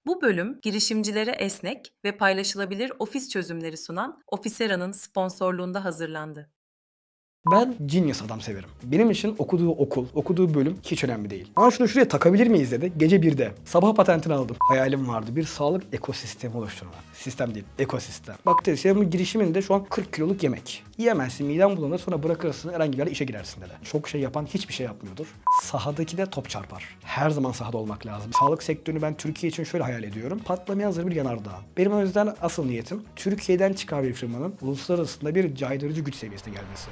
Bu bölüm girişimcilere esnek ve paylaşılabilir ofis çözümleri sunan Officera'nın sponsorluğunda hazırlandı. Ben genius adam severim. Benim için okuduğu okul, okuduğu bölüm hiç önemli değil. Ama şunu şuraya takabilir miyiz dedi. Gece 1'de. Sabah patentini aldım. Hayalim vardı. Bir sağlık ekosistemi oluşturma. Sistem değil, ekosistem. Bak dedi, senin bu girişiminde şu an 40 kiloluk yemek. Yiyemezsin, miden bulanır, sonra bırakırsın, herhangi bir yerde işe girersin dedi. Çok şey yapan hiçbir şey yapmıyordur. Sahadaki de top çarpar. Her zaman sahada olmak lazım. Sağlık sektörünü ben Türkiye için şöyle hayal ediyorum. Patlamaya hazır bir yanardağ. Benim o yüzden asıl niyetim Türkiye'den çıkan bir firmanın uluslararası bir caydırıcı güç seviyesine gelmesi.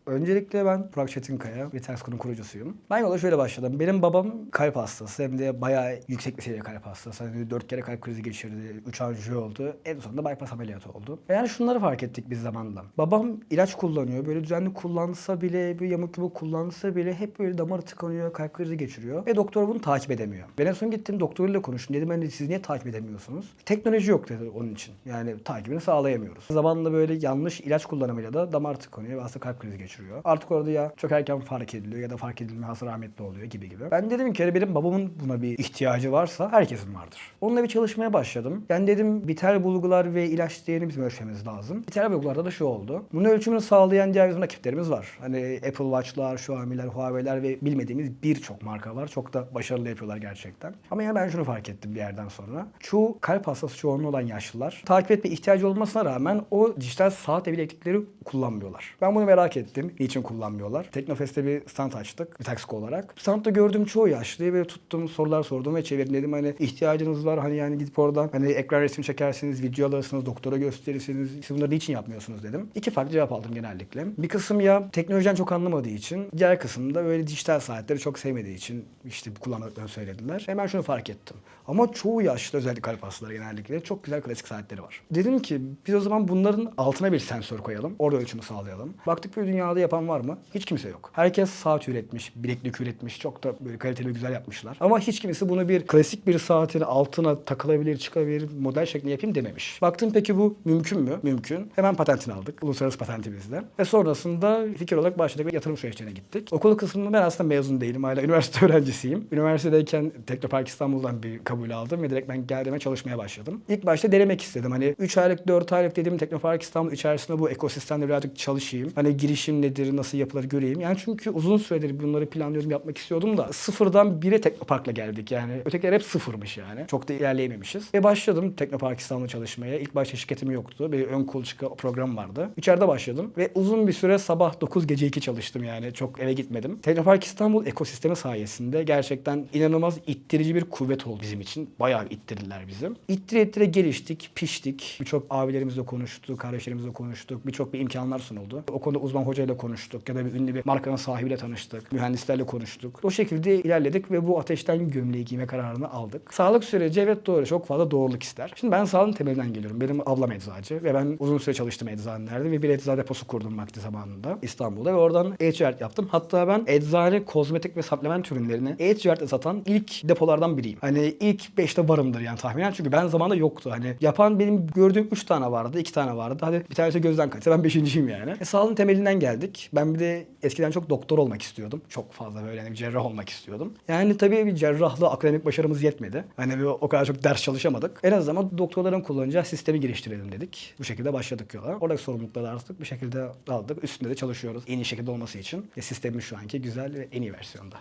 Öncelikle ben Burak Çetinkaya, Vitex.com'un kurucusuyum. Ben yola şöyle başladım. Benim babam kalp hastası. Hem de bayağı yüksek bir seviye kalp hastası. Hani 4 kere kalp krizi geçirdi. 3 anjiyo oldu. En sonunda bypass ameliyatı oldu. Yani şunları fark ettik biz zamanla. Babam ilaç kullanıyor. Böyle düzenli kullansa bile, bir yamuk yumuk kullansa bile hep böyle damarı tıkanıyor, kalp krizi geçiriyor. Ve doktor bunu takip edemiyor. Ben en son gittim doktoruyla konuştum. Dedim hani siz niye takip edemiyorsunuz? Teknoloji yok dedi onun için. Yani takibini sağlayamıyoruz. Zamanla böyle yanlış ilaç kullanımıyla da damar tıkanıyor ve aslında kalp krizi geçiriyor. Artık orada ya çok erken fark ediliyor ya da fark edilme hasar rahmetli oluyor gibi gibi. Ben dedim ki benim babamın buna bir ihtiyacı varsa herkesin vardır. Onunla bir çalışmaya başladım. Ben dedim vital bulgular ve ilaç değerini bizim ölçmemiz lazım. Vital bulgularda da şu oldu. Bunu ölçümünü sağlayan diğer bizim rakiplerimiz var. Hani Apple Watch'lar, Xiaomi'ler, Huawei'ler ve bilmediğimiz birçok marka var. Çok da başarılı yapıyorlar gerçekten. Ama ya ben şunu fark ettim bir yerden sonra. Çoğu kalp hastası çoğunluğu olan yaşlılar takip etme ihtiyacı olmasına rağmen o dijital saat ve bileklikleri kullanmıyorlar. Ben bunu merak ettim. Niçin kullanmıyorlar? Teknofest'te bir stand açtık. Vitaxco olarak. Standta gördüğüm çoğu yaşlıyı böyle tuttum, sorular sordum ve çevirdim. Dedim hani ihtiyacınız var. Hani yani gidip oradan hani ekran resmi çekersiniz, video alırsınız, doktora gösterirsiniz. Siz bunları niçin yapmıyorsunuz dedim. İki farklı cevap aldım genellikle. Bir kısım ya teknolojiden çok anlamadığı için, diğer kısım da böyle dijital saatleri çok sevmediği için işte kullanmadıklarını söylediler. Hemen şunu fark ettim. Ama çoğu yaşlı özellikle kalp hastaları genellikle çok güzel klasik saatleri var. Dedim ki biz o zaman bunların altına bir sensör koyalım. Orada ölçümü sağlayalım. Baktık bir dünyada yapan var mı? Hiç kimse yok. Herkes saat üretmiş, bileklik üretmiş. Çok da böyle kaliteli güzel yapmışlar. Ama hiç kimse bunu bir klasik bir saatin altına takılabilir, çıkabilir, model şeklinde yapayım dememiş. Baktım peki bu mümkün mü? Mümkün. Hemen patentini aldık. Uluslararası patentimizle. Ve sonrasında fikir olarak başladık ve yatırım süreçlerine gittik. Okul kısmında ben aslında mezun değilim. Hala üniversite öğrencisiyim. Üniversitedeyken Teknopark İstanbul'dan bir kabul aldım ve direkt ben geldiğime çalışmaya başladım. İlk başta denemek istedim. Hani 3 aylık, 4 aylık dediğim Teknopark İstanbul içerisinde bu ekosistemde birazcık çalışayım. Hani girişim nedir, nasıl yapılır göreyim. Yani çünkü uzun süredir bunları planlıyordum, yapmak istiyordum da sıfırdan 1'e Teknopark'la geldik yani. Ötekiler hep sıfırmış yani. Çok da ilerleyememişiz. Ve başladım Teknopark İstanbul'da çalışmaya. İlk başta şirketim yoktu. Bir ön kuluçka program vardı. İçeride başladım ve uzun bir süre sabah 9 gece 2 çalıştım yani. Çok eve gitmedim. Teknopark İstanbul ekosistemi sayesinde gerçekten inanılmaz ittirici bir kuvvet oldu bizim için. Bayağı ittirdiler bizi. İttire ittire geliştik, piştik. Birçok abilerimizle konuştuk, kardeşlerimizle konuştuk. Birçok bir imkanlar sunuldu. O konuda uzman hocayla konuştuk ya da bir ünlü bir markanın sahibiyle tanıştık. Mühendislerle konuştuk. O şekilde ilerledik ve bu ateşten gömleği giyme kararını aldık. Sağlık süreci evet doğru. Çok fazla doğruluk ister. Şimdi ben sağlığın temelinden geliyorum. Benim ablam eczacı ve ben uzun süre çalıştım eczanelerde ve bir eczacı deposu kurdum vakti zamanında İstanbul'da ve oradan e-ticaret yaptım. Hatta ben eczane, kozmetik ve supplement ürünlerini e-ticaretle satan ilk depolardan biriyim. Hani ilk 5'te varımdır yani tahminen. Çünkü ben zamanında yoktu. Hani yapan benim gördüğüm 3 tane vardı, 2 tane vardı. Hadi bir tanesi gözden kaçsa ben 5.'yim yani. Sağlığın temelinden geldik. Ben bir de eskiden çok doktor olmak istiyordum. Çok fazla böyle hani bir cerrah olmak istiyordum. Yani tabii bir cerrahlığı akademik başarımız yetmedi. Hani bir o kadar çok ders çalışamadık. En azından doktorların kullanacağı sistemi geliştirelim dedik. Bu şekilde başladık yola. Oradaki sorumlulukları artık bir şekilde aldık. Üstünde de çalışıyoruz. En iyi şekilde olması için. Ve sistemimiz şu anki güzel ve en iyi versiyonda.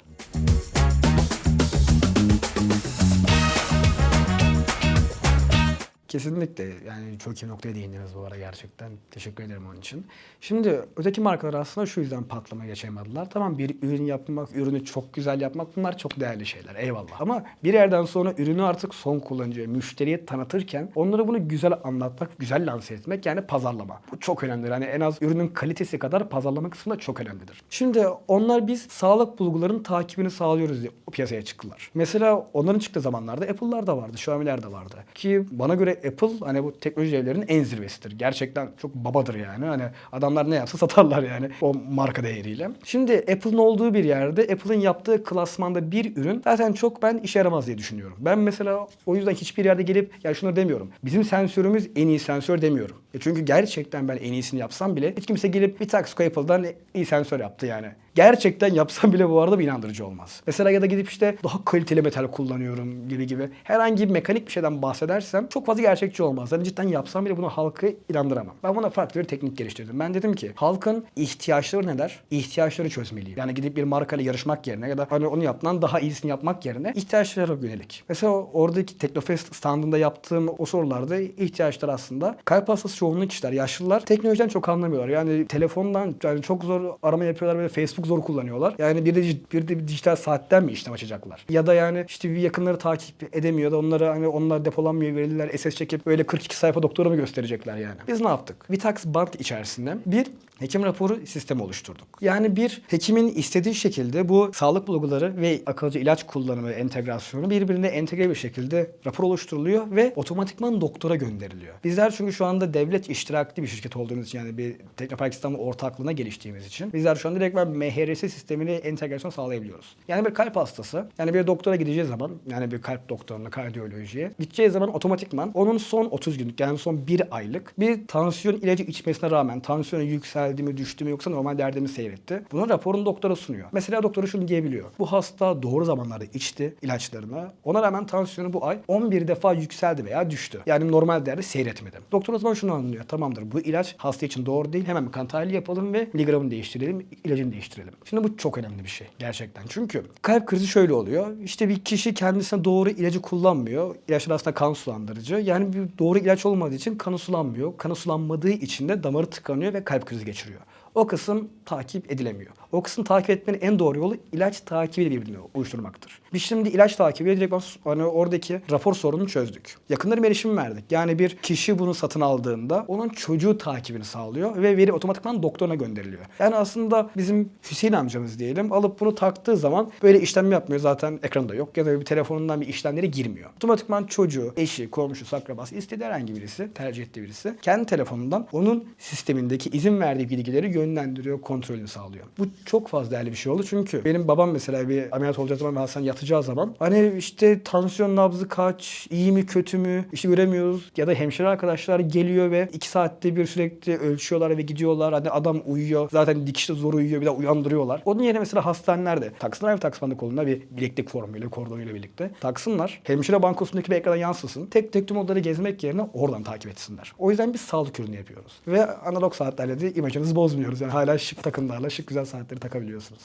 Kesinlikle yani çok iyi noktaya değindiniz bu arada gerçekten. Teşekkür ederim onun için. Şimdi öteki markalar aslında şu yüzden patlama geçemediler. Tamam bir ürün yapmak, ürünü çok güzel yapmak bunlar çok değerli şeyler eyvallah. Ama bir yerden sonra ürünü artık son kullanıcıya, müşteriye tanıtırken onlara bunu güzel anlatmak, güzel lanse etmek yani pazarlama. Bu çok önemlidir. Hani en az ürünün kalitesi kadar pazarlama kısmı da çok önemlidir. Şimdi onlar biz sağlık bulgularının takibini sağlıyoruz diye piyasaya çıktılar. Mesela onların çıktığı zamanlarda Apple'lar da vardı, Xiaomi'ler de vardı. Ki bana göre Apple hani bu teknoloji devlerinin en zirvesidir. Gerçekten çok babadır yani. Hani adamlar ne yapsa satarlar yani o marka değeriyle. Şimdi Apple'ın olduğu bir yerde Apple'ın yaptığı klasmanda bir ürün zaten çok ben işe yaramaz diye düşünüyorum. Ben mesela o yüzden hiçbir yerde gelip ya şunu demiyorum. Bizim sensörümüz en iyi sensör demiyorum. Çünkü gerçekten ben en iyisini yapsam bile hiç kimse gelip bir Vitaxco Apple'dan iyi sensör yaptı yani. Gerçekten yapsam bile bu arada bir inandırıcı olmaz. Mesela ya da gidip işte daha kaliteli metal kullanıyorum gibi. Herhangi bir mekanik bir şeyden bahsedersem çok fazla gerçekçi olmaz. Yani cidden yapsam bile bunu halkı inandıramam. Ben buna farklı bir teknik geliştirdim. Ben dedim ki halkın ihtiyaçları neler? İhtiyaçları çözmeliyim. Yani gidip bir markayla yarışmak yerine ya da hani onu yaptıktan daha iyisini yapmak yerine ihtiyaçlara yönelik. Mesela oradaki Teknofest standında yaptığım o sorularda ihtiyaçlar aslında kalp hastası çoğunluk kişiler, yaşlılar teknolojiden çok anlamıyorlar. Yani telefondan yani çok zor arama yapıyorlar ve Facebook zor kullanıyorlar. Yani bir de bir dijital saatten mi işlem açacaklar? Ya da yani işte bir yakınları takip edemiyor da onlara hani onlar depolanmıyor veriler SS çekip böyle 42 sayfa doktora mı gösterecekler yani? Biz ne yaptık? Vitax Band içerisinde bir hekim raporu sistemi oluşturduk. Yani bir hekimin istediği şekilde bu sağlık bulguları ve akılcı ilaç kullanımı entegrasyonu birbirine entegre bir şekilde rapor oluşturuluyor ve otomatikman doktora gönderiliyor. Bizler çünkü şu anda devlet iştirakli bir şirket olduğumuz için yani bir Teknopark İstanbul ortaklığına geliştiğimiz için bizler şu anda direkt MHRS sistemine entegrasyon sağlayabiliyoruz. Yani bir kalp hastası yani bir doktora gideceği zaman yani bir kalp doktoruna kardiyolojiye gideceği zaman otomatikman onun son 30 günlük yani son 1 aylık bir tansiyon ilacı içmesine rağmen tansiyonu yükseldi mi düştü mü yoksa normal derdimi seyretti. Bunun raporunu doktora sunuyor. Mesela doktoru şunu diyebiliyor. Bu hasta doğru zamanlarda içti ilaçlarını. Ona rağmen tansiyonu bu ay 11 defa yükseldi veya düştü. Yani normal değerde seyretmedi. Doktor o zaman şunu anlıyor. Tamamdır bu ilaç hasta için doğru değil. Hemen bir kan tahlili yapalım ve miligramını değiştirelim, ilacını değiştirelim. Şimdi bu çok önemli bir şey gerçekten. Çünkü kalp krizi şöyle oluyor. İşte bir kişi kendisine doğru ilacı kullanmıyor. İlaçlar aslında kan sulandırıcı. Yani bir doğru ilaç olmadığı için kanı sulanmıyor. Kanı sulanmadığı için de damarı tıkanıyor ve kalp krizi geçiriyor. O kısım takip edilemiyor. O kısım takip etmenin en doğru yolu ilaç takibiyle birbirini oluşturmaktır. Biz şimdi ilaç takibiyle direkt hani oradaki rapor sorununu çözdük. Yakınlarım erişimi verdik. Yani bir kişi bunu satın aldığında onun çocuğu takibini sağlıyor ve veri otomatikman doktoruna gönderiliyor. Yani aslında bizim Hüseyin amcamız diyelim alıp bunu taktığı zaman böyle işlem yapmıyor. Zaten ekranda yok ya da bir telefonundan bir işlemlere girmiyor. Otomatikman çocuğu, eşi, komşusu, akrabası istediği herhangi birisi, tercih ettiği birisi kendi telefonundan onun sistemindeki izin verdiği bilgileri yönlendiriyor, kontrolünü sağlıyor. Bu çok fazla değerli bir şey oldu çünkü benim babam mesela bir ameliyat olacağı zaman ve hastaneye yatacağı zaman hani işte tansiyon nabzı kaç, iyi mi kötü mü işte göremiyoruz ya da hemşire arkadaşlar geliyor ve 2 saatte bir sürekli ölçüyorlar ve gidiyorlar. Hani adam uyuyor. Zaten dikişte zor uyuyor bir de uyandırıyorlar. Onun yerine mesela hastanelerde taksınlar ve taksibandı koluna bir bileklik formuyla, kordonuyla birlikte taksınlar. Hemşire bankosundaki bir ekrana yansısın. Tek tek tüm odaları gezmek yerine oradan takip etsinler. O yüzden biz sağlık ürünü yapıyoruz. Ve analog saatlerle de imajınızı bozmuyoruz. Yani hala şık takımlarla şık güzel saatleri takabiliyorsunuz.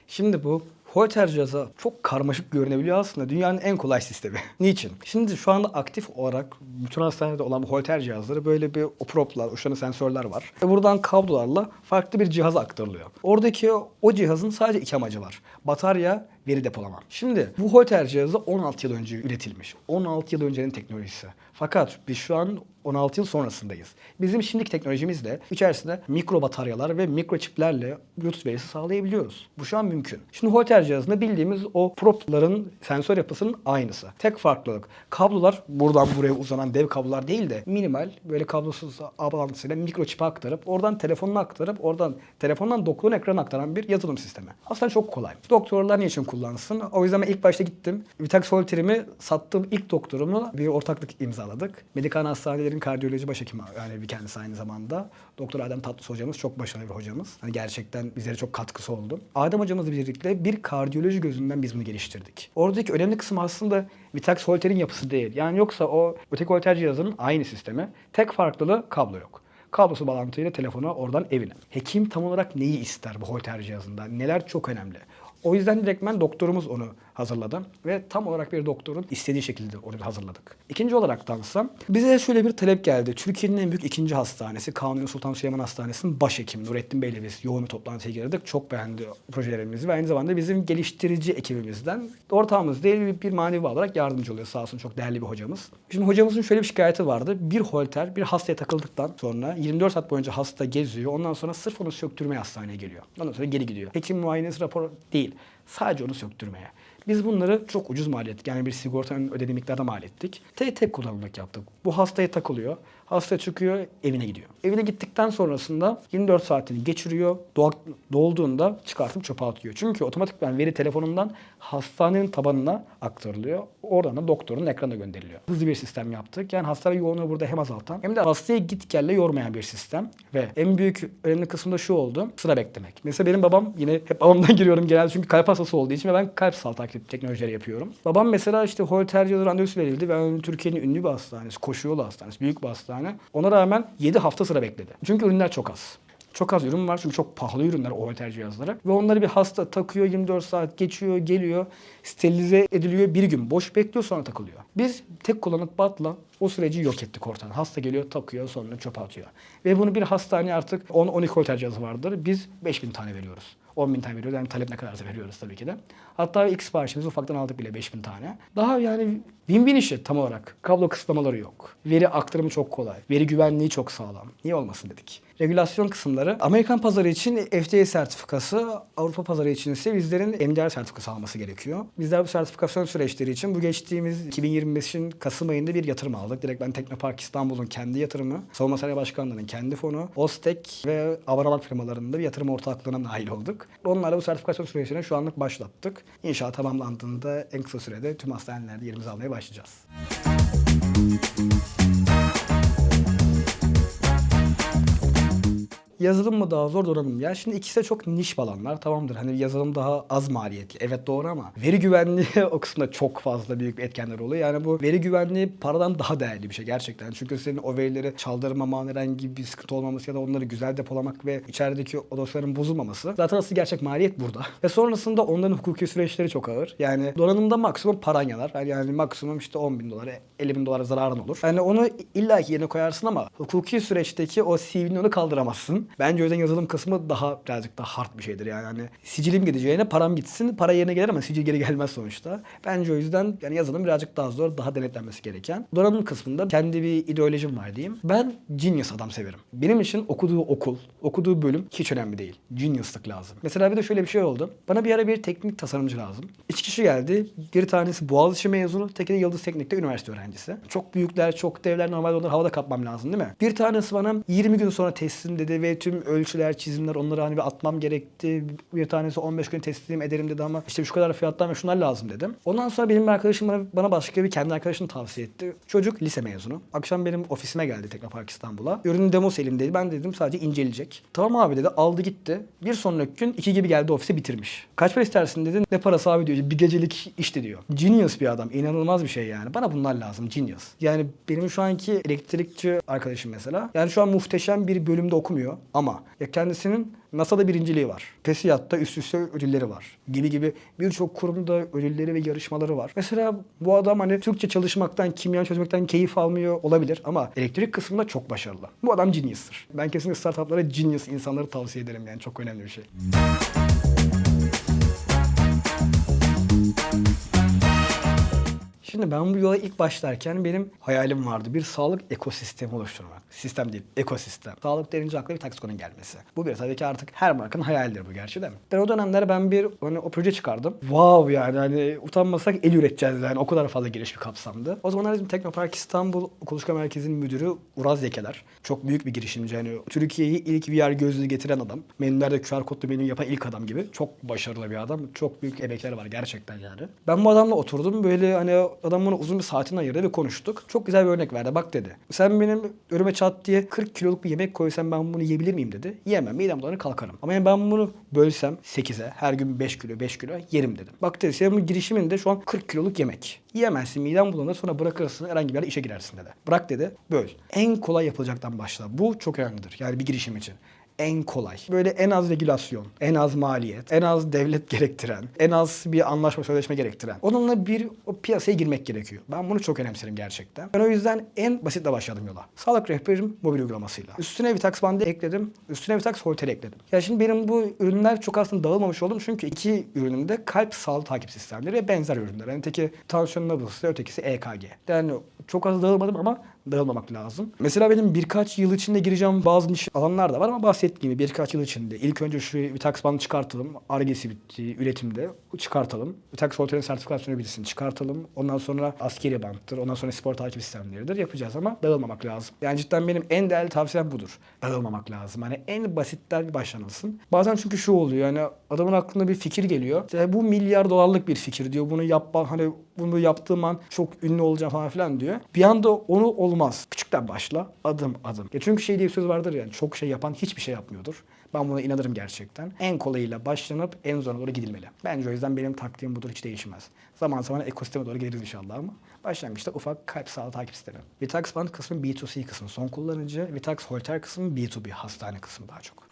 Şimdi bu Holter cihazı çok karmaşık görünebiliyor aslında. Dünyanın en kolay sistemi. Niçin? Şimdi şu anda aktif olarak bütün hastanelerde olan bu Holter cihazları böyle bir oproplar, uçlarında sensörler var. Ve buradan kablolarla farklı bir cihaza aktarılıyor. Oradaki o cihazın sadece 2 amacı var. Batarya, veri depolama. Şimdi bu Holter cihazı 16 yıl önce üretilmiş. 16 yıl öncenin teknolojisi. Fakat biz şu an 16 yıl sonrasındayız. Bizim şimdiki teknolojimizle içerisinde mikro bataryalar ve mikroçiplerle Bluetooth verisi sağlayabiliyoruz. Bu şu an mümkün. Şimdi Holter cihazında bildiğimiz o propların sensör yapısının aynısı. Tek farklılık kablolar buradan buraya uzanan dev kablolar değil de minimal böyle kablosuz ağ bağlantısıyla mikroçipe aktarıp oradan telefonuna aktarıp oradan telefondan doktorun ekranına aktaran bir yazılım sistemi. Aslında çok kolay. Doktorlar niçin kullansın? O yüzden ben ilk başta gittim. Vitax Holter'imi sattığım ilk doktorumla bir ortaklık imzaladık. Medikan hastanelerin kardiyoloji başhekimi yani bir kendisi aynı zamanda. Doktor Adem Tatlıs hocamız çok başarılı bir hocamız. Hani gerçekten bizlere çok katkısı oldu. Adem hocamızla birlikte bir kardiyoloji gözünden biz bunu geliştirdik. Oradaki önemli kısım aslında Vitax Holter'in yapısı değil. Yani yoksa o öteki Holter cihazının aynı sistemi. Tek farklılığı kablo yok. Kablosuz bağlantıyla telefona oradan evine. Hekim tam olarak neyi ister bu Holter cihazında? Neler çok önemli. O yüzden direktmen doktorumuz onu hazırladı ve tam olarak bir doktorun istediği şekilde onu hazırladık. İkinci olaraktansa bize şöyle bir talep geldi. Türkiye'nin en büyük ikinci hastanesi Kanuni Sultan Süleyman Hastanesi'nin başhekimi Nurettin Bey'le biz yoğun bir toplantıya girdik. Çok beğendi projelerimizi ve aynı zamanda bizim geliştirici ekibimizden ortağımız değil bir manevi olarak yardımcı oluyor. Sağ olsun çok değerli bir hocamız. Şimdi hocamızın şöyle bir şikayeti vardı. Bir holter bir hastaya takıldıktan sonra 24 saat boyunca hasta geziyor. Ondan sonra sırf onu söktürmeye hastaneye geliyor. Ondan sonra geri gidiyor. Hekim muayenesi raporu değil. Sadece onu söktürmeye. Biz bunları çok ucuz mal ettik. Yani bir sigortanın ödediği miktarda mal ettik. Tek kullanımlık yaptık. Bu hastaya takılıyor. Hasta çıkıyor, evine gidiyor. Evine gittikten sonrasında 24 saatini geçiriyor. Dolduğunda çıkartıp çöpe atıyor. Çünkü otomatikman veri telefonundan hastanenin tabanına aktarılıyor. Oradan da doktorun ekrana gönderiliyor. Hızlı bir sistem yaptık. Yani hastane yoğunluğu burada hem azaltan hem de hastayı git gelle yormayan bir sistem. Ve en büyük önemli kısım da şu oldu. Sıra beklemek. Mesela benim babam, yine hep babamdan giriyorum genelde çünkü kalp hastası olduğu için ve ben kalp sağlığı takip teknolojileri yapıyorum. Babam mesela işte Holter randevusu verildi ve Türkiye'nin ünlü bir hastanesi, koşu yolu hastanesi, büyük bir hastane. Ona rağmen 7 hafta sıra bekledi. Çünkü ürünler çok az. Çok az ürün var çünkü çok pahalı ürünler o Holter cihazları. Ve onları bir hasta takıyor, 24 saat geçiyor, geliyor, sterilize ediliyor, bir gün boş bekliyor, sonra takılıyor. Biz tek kullanıp batla o süreci yok ettik ortadan. Hasta geliyor, takıyor, sonra çöpe atıyor. Ve bunu bir hastane artık 10-12 Holter cihazı vardır. Biz 5.000 tane veriyoruz. 10.000 tane veriyoruz. Yani talep ne kadarsa veriyoruz tabii ki de. Hatta ilk siparişimizi ufaktan aldık bile 5.000 tane. Daha yani win-win işi tam olarak. Kablo kısıtlamaları yok. Veri aktarımı çok kolay. Veri güvenliği çok sağlam. Niye olmasın dedik. Regülasyon kısımları. Amerikan pazarı için FDA sertifikası, Avrupa pazarı için ise bizlerin MDR sertifikası alması gerekiyor. Bizler bu sertifikasyon süreçleri için bu geçtiğimiz 2025'in Kasım ayında bir yatırım aldık. Direkt ben Teknopark İstanbul'un kendi yatırımı, Savunma Sanayi Başkanlığı'nın kendi fonu, Ostek ve Avramak firmalarının da bir yatırım ortaklığına dahil olduk. Onlarla bu sertifikasyon sürecine şu anlık başlattık. İnşallah tamamlandığında en kısa sürede tüm hastanelerde yerimizi almaya başlayacağız. Yazılım mı daha zor, donanım mı? Ya şimdi ikisi de çok niş alanlar, tamamdır. Hani yazılım daha az maliyetli. Evet doğru ama veri güvenliği o kısımda çok fazla büyük bir etkenler oluyor. Yani bu veri güvenliği paradan daha değerli bir şey gerçekten. Çünkü senin o verileri çaldırmaman, herhangi bir sıkıntı olmaması ya da onları güzel depolamak ve içerideki o dosyaların bozulmaması. Zaten asıl gerçek maliyet burada. Ve sonrasında onların hukuki süreçleri çok ağır. Yani donanımda maksimum paran yanar. Yani maksimum işte 10.000 dolar, 50.000 dolar zararın olur. Yani onu illaki yerine koyarsın ama hukuki süreçteki o CV'nin onu kaldıramazsın. Bence o yüzden yazılım kısmı birazcık daha hard bir şeydir yani. Hani sicilim gideceğine param gitsin, para yerine gelir ama sicil geri gelmez sonuçta. Bence o yüzden yani yazılım birazcık daha zor, daha denetlenmesi gereken. Donanım kısmında kendi bir ideolojim var diyeyim. Ben genius adam severim. Benim için okuduğu okul, okuduğu bölüm hiç önemli değil. Genius'lık lazım. Mesela bir de şöyle bir şey oldu. Bana bir ara bir teknik tasarımcı lazım. 2 kişi geldi. Bir tanesi Boğaziçi mezunu, teki de Yıldız Teknik'te üniversite öğrencisi. Çok büyükler, çok devler, normalde onları havada kapmam lazım değil mi? Bir tanesi bana 20 gün sonra teslim dedi ve tüm ölçüler, çizimler onları hani bir atmam gerekti. Bir tanesi 15 gün teslim ederim dedi ama işte şu kadar fiyattan ve şunlar lazım dedim. Ondan sonra benim bir arkadaşım bana başka bir kendi arkadaşını tavsiye etti. Çocuk lise mezunu. Akşam benim ofisime geldi Teknopark İstanbul'a. Ürünün demosu elimdeydi. Ben dedim sadece inceleyecek. Tamam abi dedi. Aldı gitti. Bir sonraki gün 2 gibi geldi ofise bitirmiş. Kaç para istersin dedi. Ne parası abi diyor. Bir gecelik işte diyor. Genius bir adam. İnanılmaz bir şey yani. Bana bunlar lazım. Genius. Yani benim şu anki elektrikçi arkadaşım mesela. Yani şu an muhteşem bir bölümde okumuyor ama ya kendisinin NASA'da birinciliği var. TESİAD'da üst üste ödülleri var. Gibi birçok kurumda ödülleri ve yarışmaları var. Mesela bu adam hani Türkçe çalışmaktan, kimya çözmekten keyif almıyor olabilir ama elektrik kısmında çok başarılı. Bu adam genius'tır. Ben kesinlikle startuplara genius insanları tavsiye ederim yani çok önemli bir şey. Şimdi ben bu yola ilk başlarken benim hayalim vardı. Bir sağlık ekosistemi oluşturmak. Sistem değil, ekosistem. Sağlık denince akla bir Taxcon'un gelmesi. Bu bir tabii ki artık her markanın hayalidir bu gerçi değil mi? Ben o dönemler o proje çıkardım. Wow yani hani utanmasak el üreteceğiz yani o kadar fazla geniş bir kapsamdı. O zamanlar bizim Teknopark İstanbul Kuluçka Merkezi'nin müdürü Uraz Yekeler. Çok büyük bir girişimci yani Türkiye'yi ilk VR gözlüğü getiren adam. Menülerde QR kodlu menü yapan ilk adam gibi. Çok başarılı bir adam. Çok büyük emekleri var gerçekten yani. Ben bu adamla oturdum böyle hani adam bana uzun bir saatini ayırdı ve konuştuk. Çok güzel bir örnek verdi. Bak dedi. Sen benim önüme çat diye 40 kiloluk bir yemek koysan ben bunu yiyebilir miyim dedi. Yiyemem. Midem bulanır kalkarım. Ama yani ben bunu bölsem 8'e her gün 5 kilo yerim dedim. Bak dedi senin bu girişiminde şu an 40 kiloluk yemek. Yiyemezsin midem bulanır sonra bırakırsın herhangi bir yerde işe girersin dedi. Bırak dedi böl. En kolay yapılacaktan başla. Bu çok önemlidir. Yani bir girişim için. En kolay. Böyle en az regülasyon, en az maliyet, en az devlet gerektiren, en az bir anlaşma sözleşme gerektiren. Onunla o piyasaya girmek gerekiyor. Ben bunu çok önemserim gerçekten. Ben o yüzden en basitle başladım yola. Sağlık rehberim mobil uygulamasıyla. Üstüne Vitax bandı ekledim. Üstüne Vitax Holter ekledim. Ya şimdi benim bu ürünler çok aslında dağılmamış oldum çünkü iki ürünümde kalp sağlığı takip sistemleri ve benzer ürünler. Yani teki tansiyon nabızı, ötekisi EKG. Yani çok az dağılmadım ama dağılmamak lazım. Mesela benim birkaç yıl içinde gireceğim bazı niş alanlar da var ama bahsettiğim gibi birkaç yıl içinde. İlk önce şu Vitax Band'ı çıkartalım. Ar-Ge'si bitti, üretimde çıkartalım. Vitax Voltaire'in sertifikasyonu bilgisini çıkartalım. Ondan sonra askeri banttır, ondan sonra spor takip sistemleridir yapacağız ama dağılmamak lazım. Yani cidden benim en değerli tavsiyem budur. Dağılmamak lazım. Hani en basitten bir başlanılsın. Bazen çünkü şu oluyor yani adamın aklına bir fikir geliyor. İşte bu milyar dolarlık bir fikir diyor. Bunu yapma hani bunu yaptığım an çok ünlü olacağım falan filan diyor. Bir anda onu olmaz. Küçükten başla. Adım adım. Ya çünkü şey diye bir söz vardır yani çok şey yapan hiçbir şey yapmıyordur. Ben buna inanırım gerçekten. En kolayıyla başlanıp en zoruna doğru gidilmeli. Bence o yüzden benim taktiğim budur hiç değişmez. Zaman zaman ekosisteme doğru geliriz inşallah ama başlangıçta ufak kalp sağlığı takip sistemi. Vitax Band kısmı B2C kısmı son kullanıcı. Vitax Holter kısmı B2B hastane kısmı daha çok.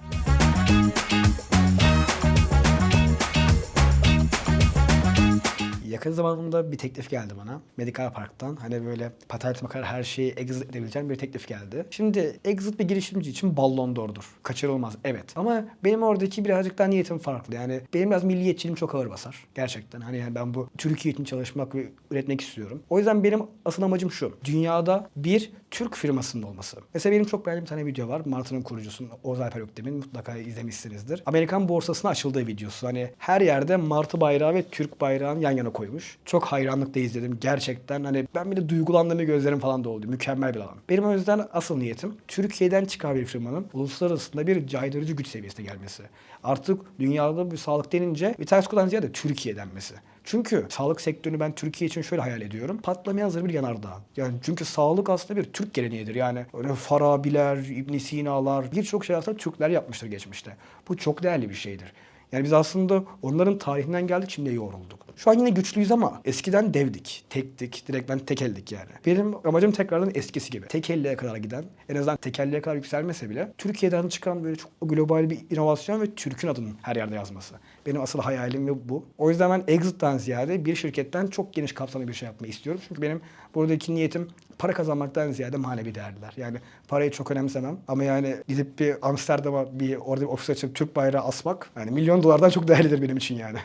Yakın zamanında bir teklif geldi bana. Medical Park'tan. Hani böyle patentime kadar her şeyi exit edebileceğim bir teklif geldi. Şimdi exit bir girişimci için ballon d'or'dur. Kaçırılmaz. Evet. Ama benim oradaki birazcık daha niyetim farklı. Yani benim biraz milliyetçiliğim çok ağır basar. Gerçekten. Hani yani ben bu Türkiye için çalışmak ve üretmek istiyorum. O yüzden benim asıl amacım şu. Dünyada bir Türk firmasının olması. Mesela benim çok beğendiğim bir tane video var. Martı'nın kurucusunun Oğuz Alper Öktem'in mutlaka izlemişsinizdir. Amerikan borsasına açıldığı videosu. Hani her yerde Martı bayrağı ve Türk bayrağını yan yana koymuş. Çok hayranlıkla izledim. Gerçekten hani ben bir de duygulandığım gözlerim falan da oldu. Mükemmel bir alan. Benim o yüzden asıl niyetim Türkiye'den çıkan bir firmanın uluslararası bir caydırıcı güç seviyesine gelmesi. Artık dünyada bir sağlık denince Vitaxco'dan ziyade Türkiye denmesi. Çünkü sağlık sektörünü ben Türkiye için şöyle hayal ediyorum. Patlamaya hazır bir yanardağ. Yani çünkü sağlık aslında bir Türk geleneğidir. Yani öyle Farabiler, İbn Sina'lar birçok şey aslında Türkler yapmıştır geçmişte. Bu çok değerli bir şeydir. Yani biz aslında onların tarihinden geldik şimdi yoğrulduk. Şu an yine güçlüyüz ama eskiden devdik, tektik, direkt ben tekeldik yani. Benim amacım tekrardan eskisi gibi. Tekelliğe kadar giden, en azından tekelliğe kadar yükselmese bile Türkiye'den çıkan böyle çok global bir inovasyon ve Türk'ün adının her yerde yazması. Benim asıl hayalim ve bu. O yüzden ben exit'ten ziyade bir şirketten çok geniş kapsamlı bir şey yapmayı istiyorum. Çünkü benim buradaki niyetim para kazanmaktan ziyade manevi değerler. Yani parayı çok önemsemem ama yani gidip bir Amsterdam'a orada bir ofis açıp Türk bayrağı asmak yani milyon dolardan çok değerlidir benim için yani.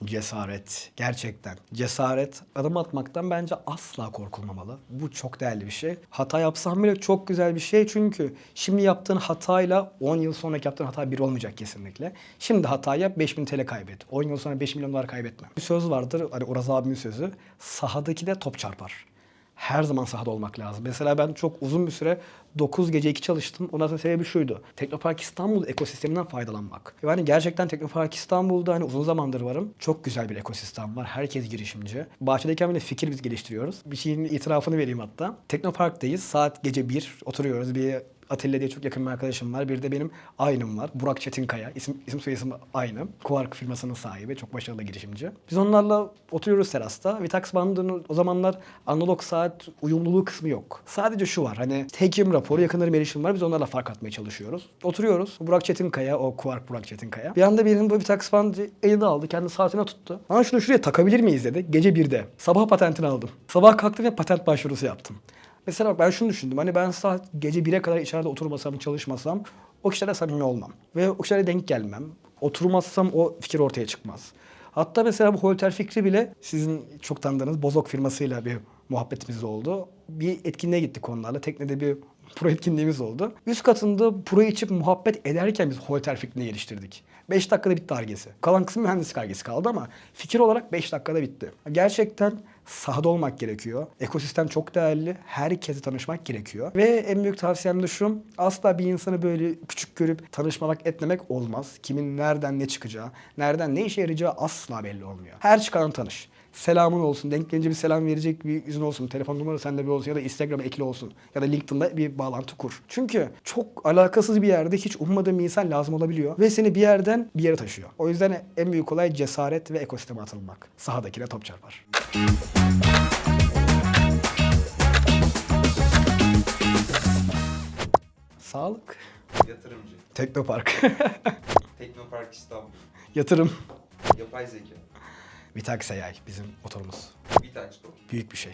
Cesaret. Gerçekten. Cesaret. Adım atmaktan bence asla korkulmamalı. Bu çok değerli bir şey. Hata yapsam bile çok güzel bir şey çünkü şimdi yaptığın hatayla 10 yıl sonraki yaptığın hata bir olmayacak kesinlikle. Şimdi hata yap 5.000 TL kaybet. 10 yıl sonra 5 milyon dolar kaybetme. Bir söz vardır hani Uraz abimin sözü. Sahadaki de top çarpar. Her zaman sahada olmak lazım. Mesela ben çok uzun bir süre 9 gece 2 çalıştım. Ondan sonra sebebi şuydu. Teknopark İstanbul ekosisteminden faydalanmak. Yani gerçekten Teknopark İstanbul'da hani uzun zamandır varım. Çok güzel bir ekosistem var. Herkes girişimci. Bahçedeyken bile fikir biz geliştiriyoruz. Bir şeyin itirafını vereyim hatta. Teknopark'tayız. Saat gece 1 oturuyoruz. Bir Atilla diye çok yakın bir arkadaşım var. Bir de benim aynım var. Burak Çetinkaya. İsim soyisim aynı. Quark firmasının sahibi. Çok başarılı girişimci. Biz onlarla oturuyoruz terasta. Vitax Band'ın o zamanlar analog saat uyumluluğu kısmı yok. Sadece şu var. Hani hekim raporu, yakınlarım erişim var. Biz onlarla fark atmaya çalışıyoruz. Oturuyoruz. Burak Çetinkaya, o Quark Burak Çetinkaya. Bir anda benim bu Vitax Band'ı elini aldı. Kendi saatine tuttu. Ama şunu şuraya takabilir miyiz dedi. Gece 1'de. Sabah patentini aldım. Sabah kalktım ve patent başvurusu yaptım. Mesela ben şunu düşündüm. Hani ben saat gece 1'e kadar içeride oturmasam, çalışmasam o kişilerle samimi olmam. Ve o kişilerle denk gelmem. Oturmazsam o fikir ortaya çıkmaz. Hatta mesela bu Holter fikri bile sizin çok tanıdığınız Bozok firmasıyla bir muhabbetimiz oldu. Bir etkinliğe gittik onlarla. Teknede bir pro etkinliğimiz oldu. Üst katında pro içip muhabbet ederken biz Holter fikrini geliştirdik. 5 dakikada bitti Ar-Ge'si. Kalan kısım mühendislik Ar-Ge'si kaldı ama fikir olarak 5 dakikada bitti. Gerçekten sahada olmak gerekiyor. Ekosistem çok değerli. Herkese tanışmak gerekiyor. Ve en büyük tavsiyem de şu. Asla bir insanı böyle küçük görüp tanışmamak etmemek olmaz. Kimin nereden ne çıkacağı, nereden ne işe yarayacağı asla belli olmuyor. Her çıkanı tanış. Selamın olsun. Denk gelince bir selam verecek bir yüzün olsun. Telefon numarası sende bir olsun ya da Instagram'a ekli olsun. Ya da LinkedIn'da bir bağlantı kur. Çünkü çok alakasız bir yerde hiç ummadığın bir insan lazım olabiliyor. Ve seni bir yerden bir yere taşıyor. O yüzden en büyük olay cesaret ve ekosisteme atılmak. Sahadakine top çarpar. Sağlık. Yatırımcı. Teknopark. Teknopark İstanbul. Yatırım. Yapay zeka. Vitax AI bizim motorumuz. Vitaxco. Büyük bir şey.